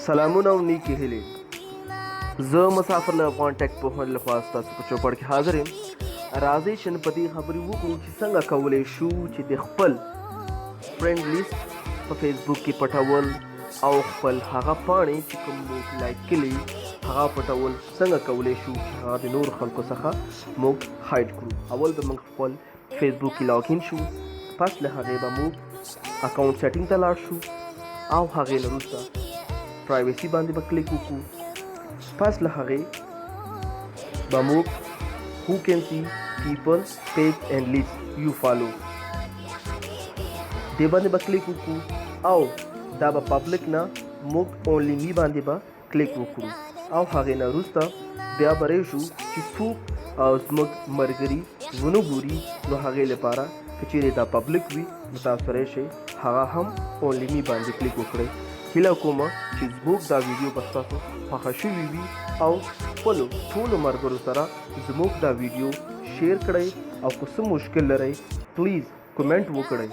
سلامونه او نیکی هیلې. زه مسافر له افغان ټیک پوهنې لخوا ستاسو په چوپړ کې حاضر یم. راځئ چې نن په دې خبرې وکړو چې څنګه کولی شو چې د خپل فرینډ لیست په فیسبوک کې پټول او خپل هغه پاڼې چې کوم موږ لایک کړي هغه پټول څنګه کولی شو چې هغه د نور خلکو څخه موږ هایډ کړو. اول به موږ خپل فیسبوک کې لاګین شو، پس له هغې به موږ اکاونټ سیټینګ ته لاړ شو او هغې نه وروسته پرایویسي باندې به کلیک وکړو. پس له هغې به موږ who can see people page and list you follow دې باندې به کلیک وکړو او دا به پبلک نه موږ اونلی می باندې به کلیک وکړو او هغې نه وروسته بیا به راشو چې څوک زموږ ملګري ونه ګوري نو هغې لپاره که چیرې دا پبلک وي نو تاسو راشئ هغه هم اونلی می باندې کلیک وکړئ. هیله کومه چې زموږ دا ویډیو به ستاسو خوښه شوي وي او خپلو ټولو ملګرو سره زموږ دا ویډیو شیر کړئ او که څه مشکل لرئ پلیز کومنټ وکړئ.